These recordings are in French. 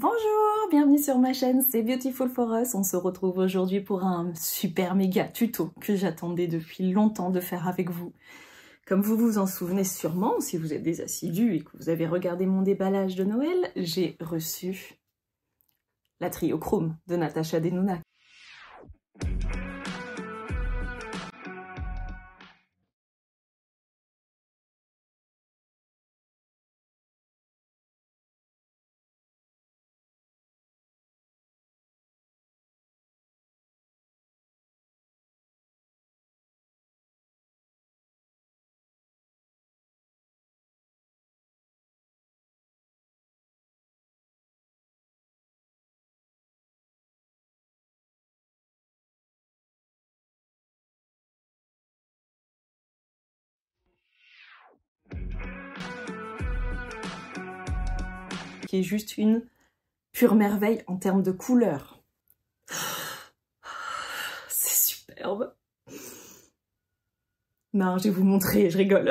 Bonjour, bienvenue sur ma chaîne, c'est Beautiful for Us. On se retrouve aujourd'hui pour un super méga tuto que j'attendais depuis longtemps de faire avec vous. Comme vous vous en souvenez sûrement, si vous êtes des assidus et que vous avez regardé mon déballage de Noël, j'ai reçu la Triochrome de Natasha Denona. Qui est juste une pure merveille en termes de couleurs. C'est superbe. Non, je vais vous montrer, je rigole.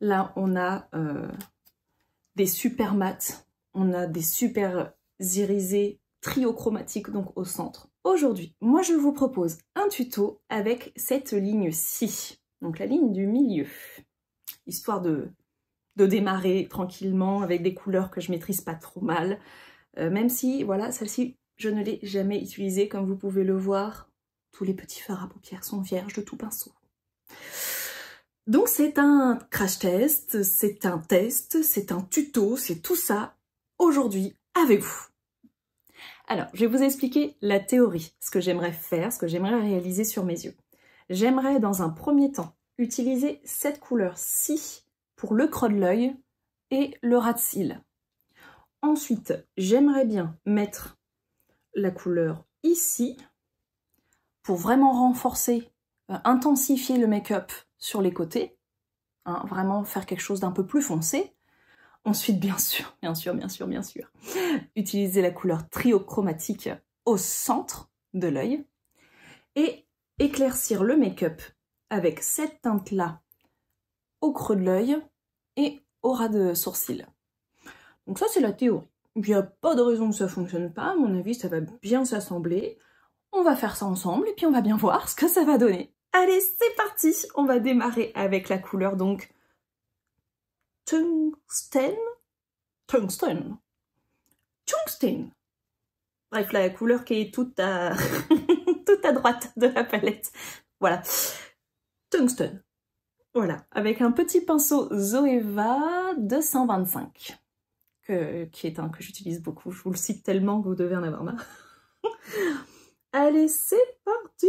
Là, on a des super mats, on a des super irisés triochromatiques, donc au centre. Aujourd'hui, moi je vous propose un tuto avec cette ligne-ci, donc la ligne du milieu, histoire de démarrer tranquillement avec des couleurs que je maîtrise pas trop mal, même si, voilà, celle-ci, je ne l'ai jamais utilisée, comme vous pouvez le voir, tous les petits fards à paupières sont vierges de tout pinceau. Donc c'est un crash test, c'est un test, c'est un tuto, c'est tout ça aujourd'hui avec vous. Alors, je vais vous expliquer la théorie, ce que j'aimerais faire, ce que j'aimerais réaliser sur mes yeux. J'aimerais dans un premier temps utiliser cette couleur-ci pour le creux de l'œil et le ras de cils. Ensuite, j'aimerais bien mettre la couleur ici pour vraiment renforcer, intensifier le make-up sur les côtés, hein, vraiment faire quelque chose d'un peu plus foncé. Ensuite, bien sûr, utiliser la couleur triochromatique au centre de l'œil et éclaircir le make-up avec cette teinte-là au creux de l'œil et au ras de sourcil. Donc ça, c'est la théorie. Il n'y a pas de raison que ça ne fonctionne pas. À mon avis, ça va bien s'assembler. On va faire ça ensemble et puis on va bien voir ce que ça va donner. Allez, c'est parti! On va démarrer avec la couleur donc Tungsten. Bref, la couleur qui est toute à, toute à droite de la palette. Voilà. Tungsten. Voilà, avec un petit pinceau Zoeva 225, qui est un que j'utilise beaucoup. Je vous le cite tellement que vous devez en avoir marre. Allez, c'est parti!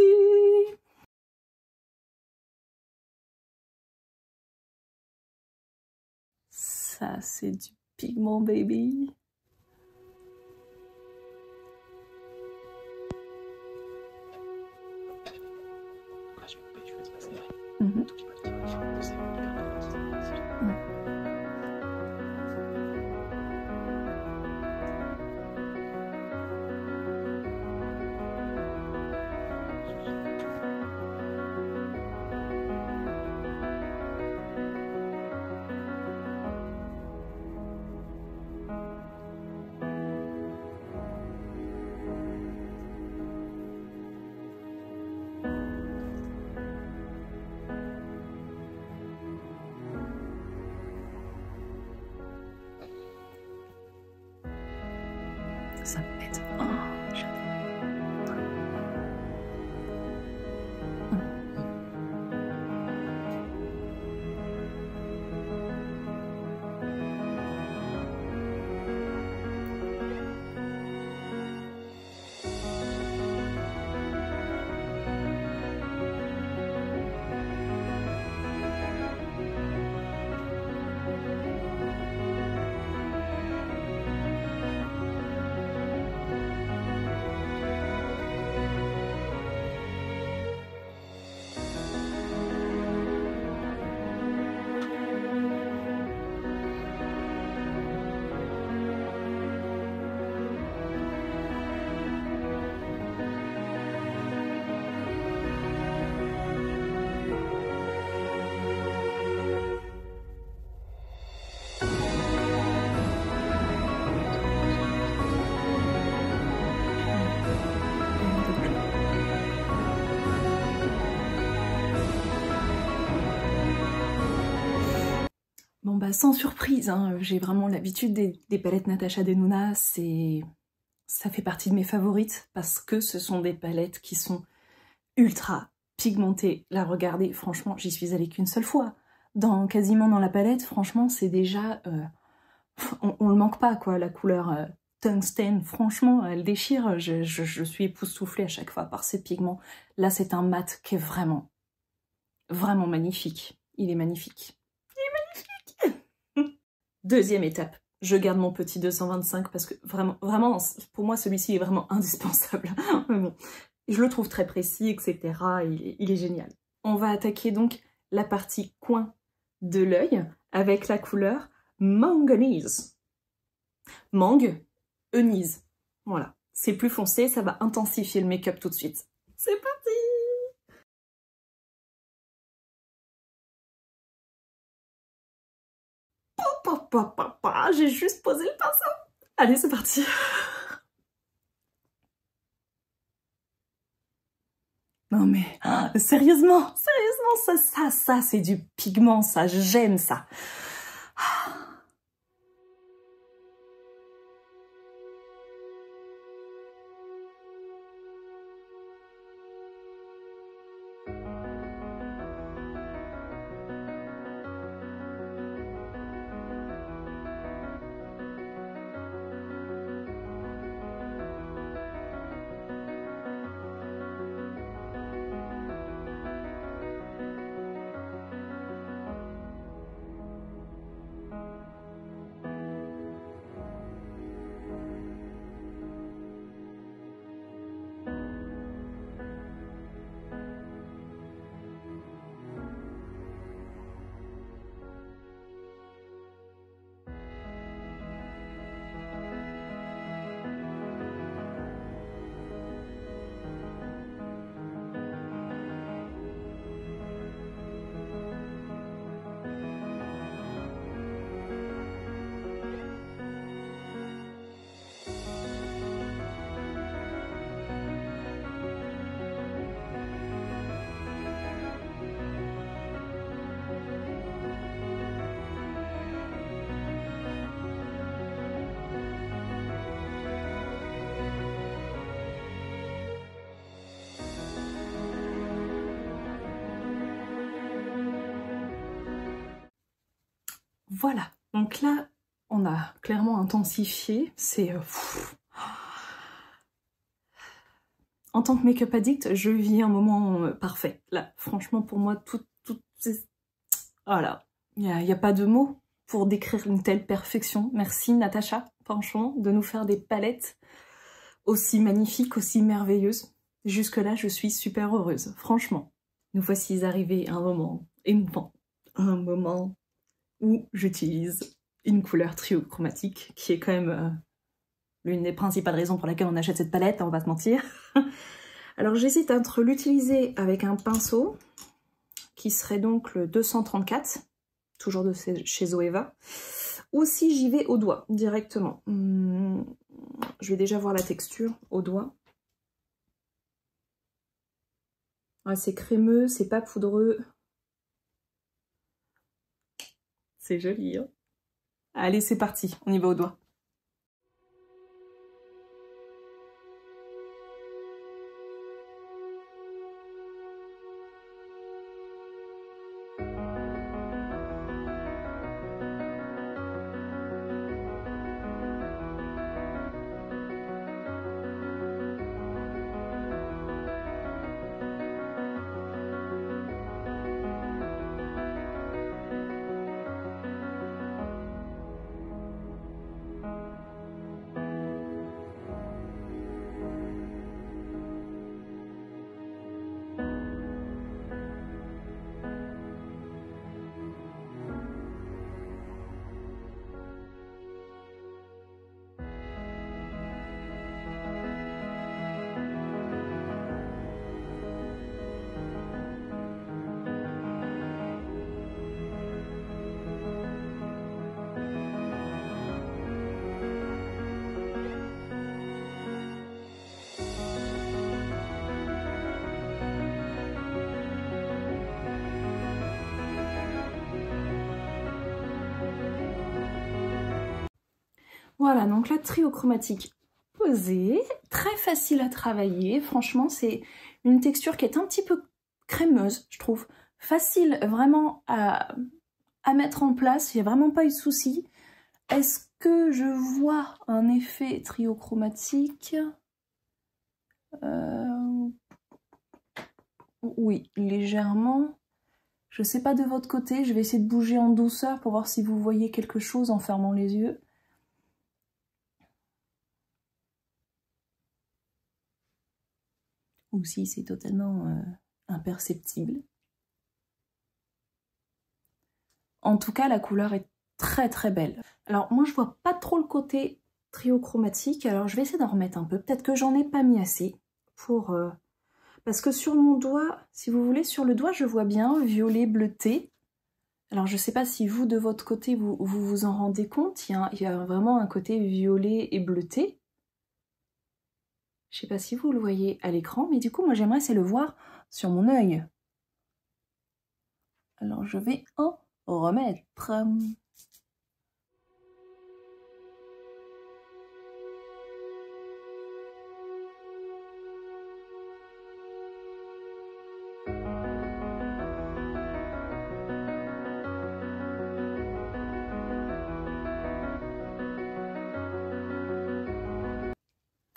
Ça, c'est du pigment, baby. Mmh. Ça m'aide. Oh, j'adore. bah sans surprise, hein, j'ai vraiment l'habitude des palettes Natasha Denona, ça fait partie de mes favorites parce que ce sont des palettes qui sont ultra pigmentées. La regarder, franchement, j'y suis allée qu'une seule fois. Quasiment dans la palette, franchement, c'est déjà... on le manque pas, quoi, la couleur tungstène, franchement, elle déchire. Je suis époustouflée à chaque fois par ces pigments. Là, c'est un mat qui est vraiment, vraiment magnifique. Il est magnifique. Deuxième étape, je garde mon petit 225 parce que vraiment, vraiment pour moi, celui-ci est vraiment indispensable. Bon, je le trouve très précis, etc. Il est génial. On va attaquer donc la partie coin de l'œil avec la couleur Manganese. Manganese. Voilà. C'est plus foncé, ça va intensifier le make-up tout de suite. C'est parti! J'ai juste posé le pinceau. Allez, c'est parti. Non mais, sérieusement, ça, c'est du pigment, ça, j'aime ça. Voilà, donc là, on a clairement intensifié, c'est... En tant que make-up addict, je vis un moment parfait. Là, franchement, pour moi, tout voilà, il n'y a pas de mots pour décrire une telle perfection. Merci Natacha, franchement, de nous faire des palettes aussi magnifiques, aussi merveilleuses. Jusque-là, je suis super heureuse, franchement. Nous voici arrivés à un moment émouvant, un moment où j'utilise une couleur triochromatique, qui est quand même l'une des principales raisons pour laquelle on achète cette palette, on va se mentir. Alors j'hésite entre l'utiliser avec un pinceau, qui serait donc le 234, toujours de chez Zoeva, ou si j'y vais au doigt, directement. Je vais déjà voir la texture au doigt. Ah, c'est crémeux, c'est pas poudreux. C'est joli, hein? Allez, c'est parti, on y va au doigt. Voilà, donc la trio chromatique posée, très facile à travailler. Franchement, c'est une texture qui est un petit peu crémeuse, je trouve. Facile vraiment à mettre en place, il n'y a vraiment pas eu de souci. Est-ce que je vois un effet trio chromatique? Oui, légèrement. Je ne sais pas de votre côté, je vais essayer de bouger en douceur pour voir si vous voyez quelque chose en fermant les yeux. Ou si c'est totalement imperceptible. En tout cas, la couleur est très très belle. Alors moi je vois pas trop le côté trio chromatique, alors je vais essayer d'en remettre un peu. Peut-être que j'en ai pas mis assez pour... Parce que sur mon doigt, si vous voulez, sur le doigt je vois bien violet bleuté. Alors je sais pas si vous de votre côté vous en rendez compte, il y a vraiment un côté violet et bleuté. Je sais pas si vous le voyez à l'écran, mais du coup moi j'aimerais c'est le voir sur mon œil. Alors je vais en remettre.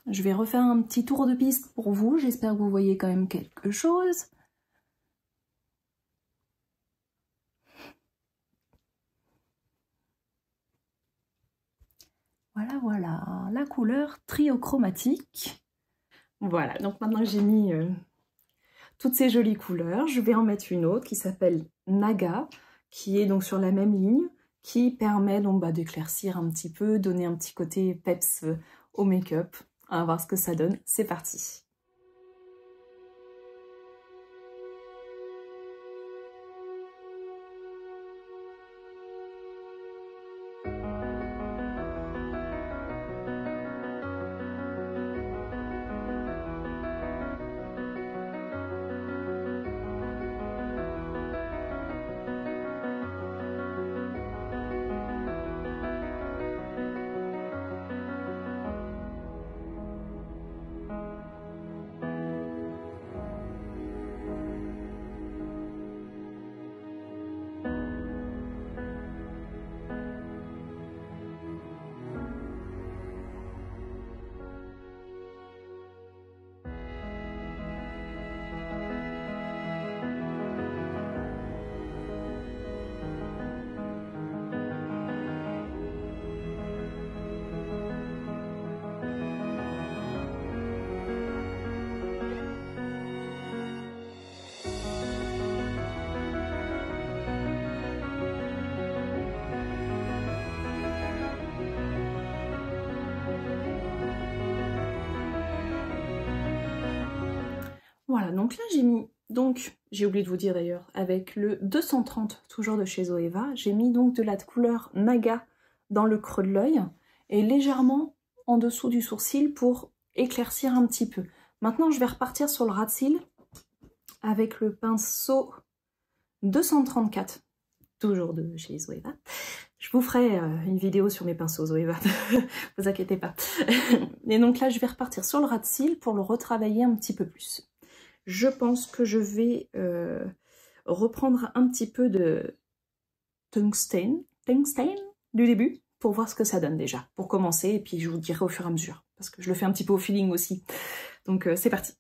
Je vais refaire un petit tour de piste pour vous, j'espère que vous voyez quand même quelque chose. Voilà, voilà, la couleur trio chromatique. Voilà, donc maintenant que j'ai mis toutes ces jolies couleurs, je vais en mettre une autre qui s'appelle Naga, qui est donc sur la même ligne, qui permet donc d'éclaircir un petit peu, donner un petit côté peps au make-up. On va voir ce que ça donne, c'est parti. Voilà, donc là j'ai mis, j'ai oublié de vous dire d'ailleurs, avec le 230, toujours de chez Zoeva, j'ai mis donc de la couleur Naga dans le creux de l'œil et légèrement en dessous du sourcil pour éclaircir un petit peu. Maintenant je vais repartir sur le ras de cils avec le pinceau 234, toujours de chez Zoeva. Je vous ferai une vidéo sur mes pinceaux Zoeva, vous inquiétez pas. Et donc là je vais repartir sur le ras de cils pour le retravailler un petit peu plus. Je pense que je vais reprendre un petit peu de tungstène du début pour voir ce que ça donne déjà, pour commencer, et puis je vous dirai au fur et à mesure, parce que je le fais un petit peu au feeling aussi. Donc c'est parti.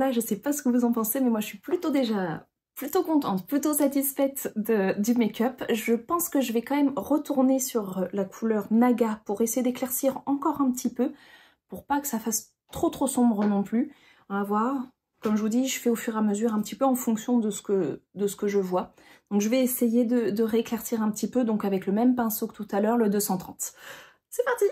Voilà, je sais pas ce que vous en pensez, mais moi je suis plutôt contente, plutôt satisfaite du make-up. Je pense que je vais quand même retourner sur la couleur Naga pour essayer d'éclaircir encore un petit peu, pour pas que ça fasse trop sombre non plus. On va voir. Comme je vous dis, je fais au fur et à mesure un petit peu en fonction de ce que je vois. Donc je vais essayer de rééclaircir un petit peu, donc avec le même pinceau que tout à l'heure, le 230. C'est parti!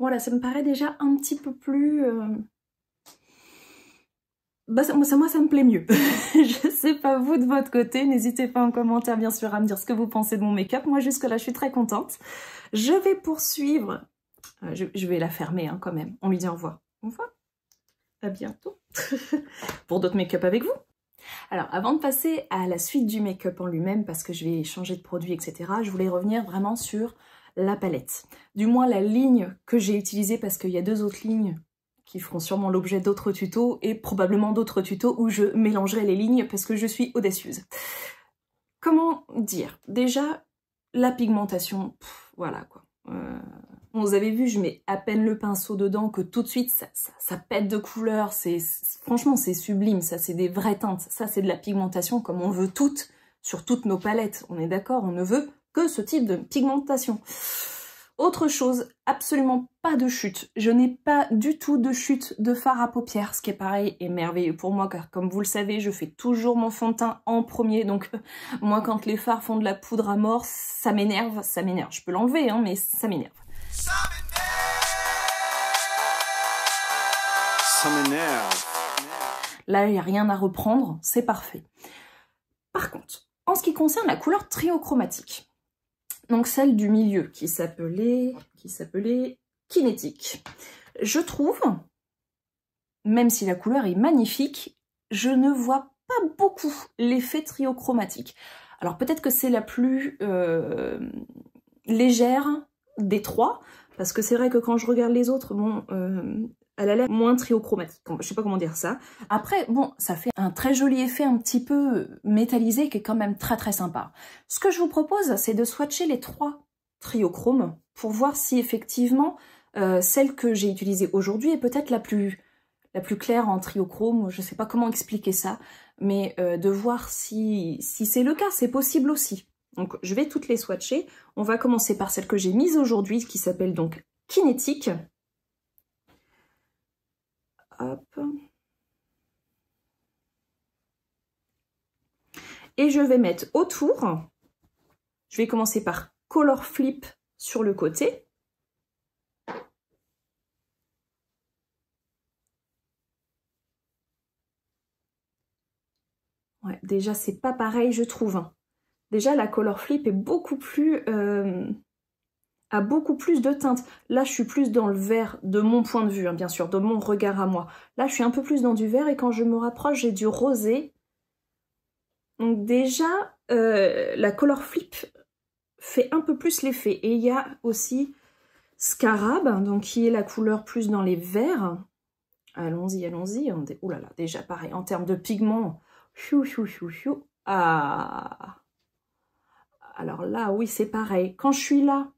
Voilà, ça me paraît déjà un petit peu plus... Bah, moi, ça me plaît mieux. Je sais pas vous de votre côté, n'hésitez pas en commentaire bien sûr à me dire ce que vous pensez de mon make-up. Moi jusque là je suis très contente. Je vais poursuivre. Je vais la fermer hein, quand même. On lui dit au revoir. Au revoir. À bientôt. Pour d'autres make-up avec vous. Alors avant de passer à la suite du make-up en lui-même, parce que je vais changer de produit, etc., je voulais revenir vraiment sur la palette. Du moins la ligne que j'ai utilisée, parce qu'il y a deux autres lignes qui feront sûrement l'objet d'autres tutos, et probablement d'autres tutos où je mélangerai les lignes, parce que je suis audacieuse. Comment dire? Déjà, la pigmentation, voilà quoi. Vous avez vu, je mets à peine le pinceau dedans que tout de suite ça pète de couleurs, franchement c'est sublime, ça c'est des vraies teintes, ça c'est de la pigmentation comme on veut toutes, sur toutes nos palettes, on est d'accord, on ne veut que ce type de pigmentation. Autre chose, absolument pas de chute, je n'ai pas du tout de chute de fard à paupières, ce qui est pareil et merveilleux pour moi car comme vous le savez, je fais toujours mon fond de teint en premier, donc moi quand les fards font de la poudre à mort, ça m'énerve, je peux l'enlever hein, mais ça m'énerve. Là, il n'y a rien à reprendre, c'est parfait. Par contre, en ce qui concerne la couleur triochromatique, donc celle du milieu, qui s'appelait Kinétique, je trouve, même si la couleur est magnifique, je ne vois pas beaucoup l'effet triochromatique. Alors peut-être que c'est la plus légère des trois, parce que c'est vrai que quand je regarde les autres, bon, elle a l'air moins triochromatique, je sais pas comment dire ça. Après, bon, ça fait un très joli effet un petit peu métallisé qui est quand même très sympa. Ce que je vous propose, c'est de swatcher les trois triochromes pour voir si effectivement celle que j'ai utilisée aujourd'hui est peut-être la plus claire en triochrome, je sais pas comment expliquer ça, mais de voir si c'est le cas, c'est possible aussi. Donc je vais toutes les swatcher. On va commencer par celle que j'ai mise aujourd'hui, qui s'appelle donc Kinétique. Hop. Et je vais mettre autour, je vais commencer par Color Flip sur le côté. Ouais, déjà c'est pas pareil je trouve. Hein. Déjà la Color Flip est beaucoup plus... a beaucoup plus de teintes. Là, je suis plus dans le vert de mon point de vue, hein, bien sûr, de mon regard à moi. Là, je suis un peu plus dans du vert et quand je me rapproche, j'ai du rosé. Donc déjà, la Color Flip fait un peu plus l'effet. Et il y a aussi Scarab, donc qui est la couleur plus dans les verts. Allons-y, allons-y. Ouh là là, déjà pareil, en termes de pigments. Ah. Alors là, oui, c'est pareil. Quand je suis là,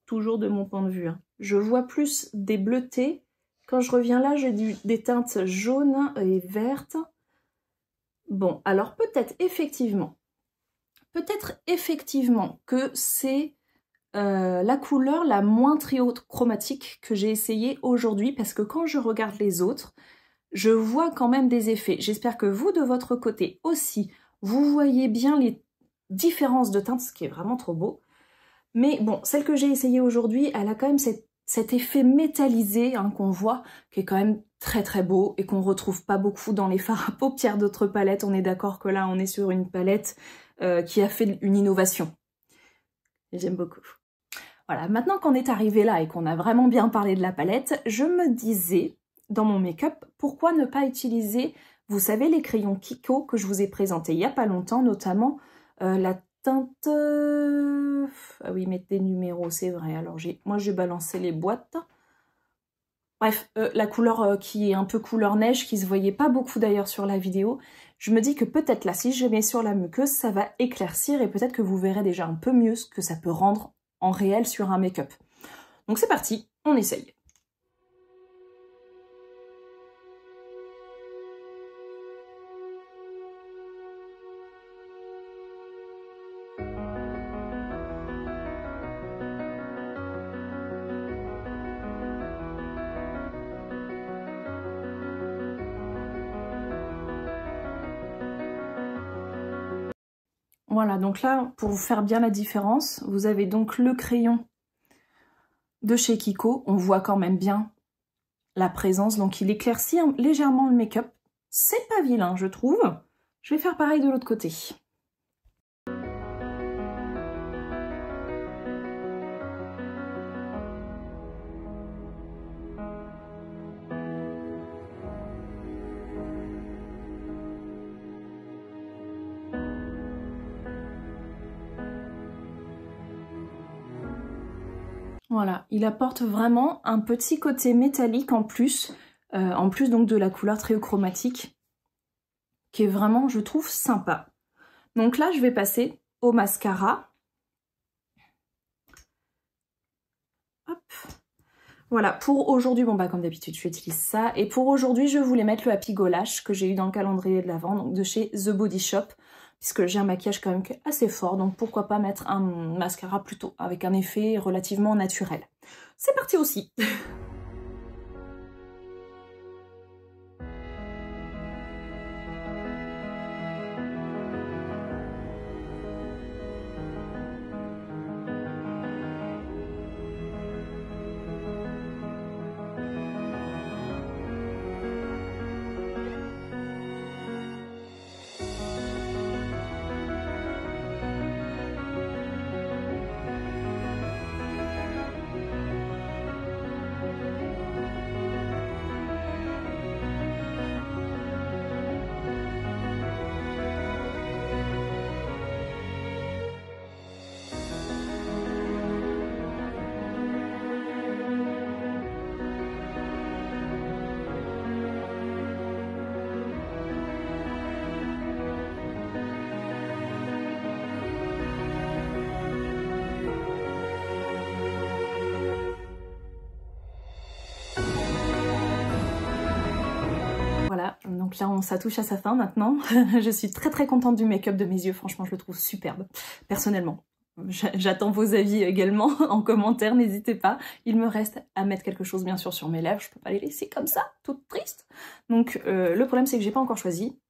toujours de mon point de vue, hein, je vois plus des bleutés. Quand je reviens là, j'ai des teintes jaunes et vertes. Bon, alors peut-être effectivement que c'est la couleur la moins triochromatique que j'ai essayé aujourd'hui, parce que quand je regarde les autres, je vois quand même des effets. J'espère que vous, de votre côté aussi, vous voyez bien les différences de teintes, ce qui est vraiment trop beau. Mais bon, celle que j'ai essayée aujourd'hui, elle a quand même cette cet effet métallisé hein, qu'on voit, qui est quand même très très beau et qu'on retrouve pas beaucoup dans les fards à paupières d'autres palettes. On est d'accord que là on est sur une palette qui a fait une innovation. J'aime beaucoup. Voilà, maintenant qu'on est arrivé là et qu'on a vraiment bien parlé de la palette, je me disais dans mon make-up, pourquoi ne pas utiliser, vous savez, les crayons Kiko que je vous ai présentés il y a pas longtemps, notamment la teinte... Ah oui, mettre des numéros, c'est vrai. Alors moi j'ai balancé les boîtes. Bref, la couleur qui est un peu couleur neige, qui se voyait pas beaucoup d'ailleurs sur la vidéo. Je me dis que peut-être là, si je mets sur la muqueuse, ça va éclaircir et peut-être que vous verrez déjà un peu mieux ce que ça peut rendre en réel sur un make-up. Donc c'est parti, on essaye. Voilà, donc là, pour vous faire bien la différence, vous avez donc le crayon de chez Kiko. On voit quand même bien la présence, donc il éclaircit légèrement le make-up. C'est pas vilain, je trouve. Je vais faire pareil de l'autre côté. Voilà, il apporte vraiment un petit côté métallique en plus donc de la couleur tréochromatique, qui est vraiment, je trouve, sympa. Donc là, je vais passer au mascara. Hop. Voilà, pour aujourd'hui, bon bah comme d'habitude, j'utilise ça. Et pour aujourd'hui, je voulais mettre le Happy Go Lash que j'ai eu dans le calendrier de l'Avent, donc de chez The Body Shop, puisque j'ai un maquillage quand même assez fort, donc pourquoi pas mettre un mascara plutôt avec un effet relativement naturel. C'est parti aussi. Voilà, donc là ça touche à sa fin maintenant. Je suis très très contente du make-up de mes yeux, franchement je le trouve superbe, personnellement. J'attends vos avis également en commentaire, n'hésitez pas. Il me reste à mettre quelque chose bien sûr sur mes lèvres, je peux pas les laisser comme ça, toutes tristes. Donc le problème c'est que j'ai pas encore choisi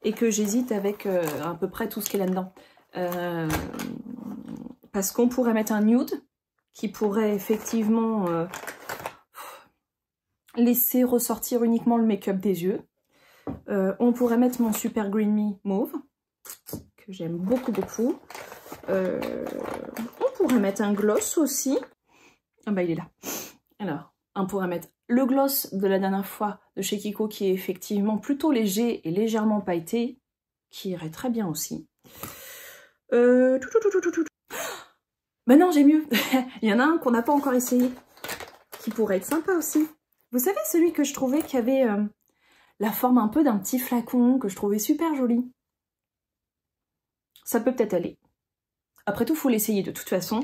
et que j'hésite avec à peu près tout ce qu'il y a là-dedans. Parce qu'on pourrait mettre un nude qui pourrait effectivement... laisser ressortir uniquement le make-up des yeux. On pourrait mettre mon Super Green Me Mauve, que j'aime beaucoup beaucoup. On pourrait mettre un gloss aussi. Ah bah il est là. Alors, on pourrait mettre le gloss de la dernière fois de chez Kiko, qui est effectivement plutôt léger et légèrement pailleté, qui irait très bien aussi. Ben non, j'ai mieux. Il y en a un qu'on n'a pas encore essayé, qui pourrait être sympa aussi. Vous savez, celui que je trouvais qui avait la forme un peu d'un petit flacon, que je trouvais super joli. Ça peut peut-être aller. Après tout, il faut l'essayer de toute façon.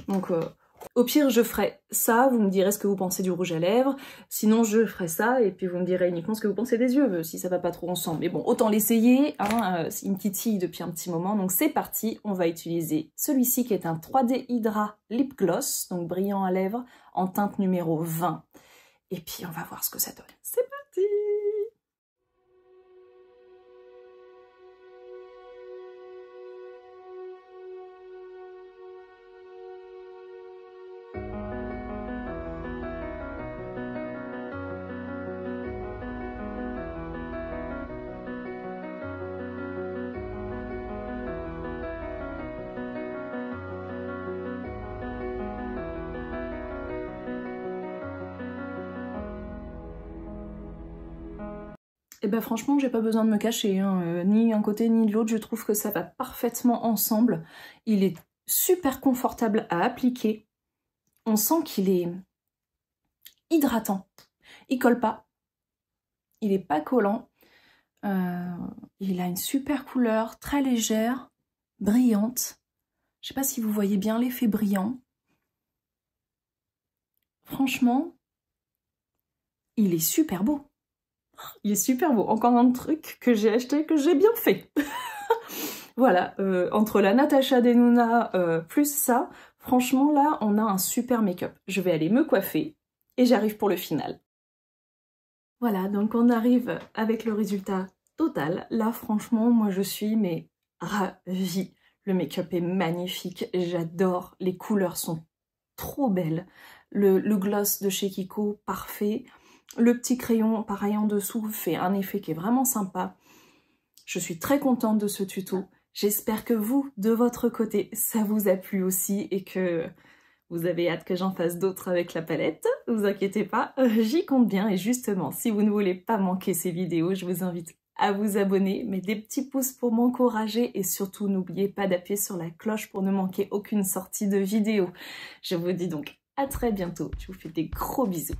Donc, au pire, je ferai ça, vous me direz ce que vous pensez du rouge à lèvres. Sinon, je ferai ça, et puis vous me direz uniquement ce que vous pensez des yeux, si ça va pas trop ensemble. Mais bon, autant l'essayer, hein, il me titille depuis un petit moment. Donc c'est parti, on va utiliser celui-ci qui est un 3D Hydra Lip Gloss, donc brillant à lèvres, en teinte numéro 20. Et puis on va voir ce que ça donne. C'est parti! Et ben franchement, j'ai pas besoin de me cacher, hein. Ni un côté ni de l'autre, je trouve que ça va parfaitement ensemble. Il est super confortable à appliquer. On sent qu'il est hydratant. Il colle pas. Il est pas collant. Il a une super couleur, très légère, brillante. Je sais pas si vous voyez bien l'effet brillant. Franchement, il est super beau. Il est super beau. Encore un truc que j'ai acheté, que j'ai bien fait. Voilà, entre la Natasha Denona plus ça, franchement là, on a un super make-up. Je vais aller me coiffer et j'arrive pour le final. Voilà, donc on arrive avec le résultat total. Là, franchement, moi je suis mais ravie. Le make-up est magnifique, j'adore. Les couleurs sont trop belles. Le gloss de chez Kiko, parfait. Le petit crayon, pareil en dessous, fait un effet qui est vraiment sympa. Je suis très contente de ce tuto. J'espère que vous, de votre côté, ça vous a plu aussi et que vous avez hâte que j'en fasse d'autres avec la palette. Ne vous inquiétez pas, j'y compte bien. Et justement, si vous ne voulez pas manquer ces vidéos, je vous invite à vous abonner, mettez des petits pouces pour m'encourager et surtout n'oubliez pas d'appuyer sur la cloche pour ne manquer aucune sortie de vidéo. Je vous dis donc à très bientôt. Je vous fais des gros bisous.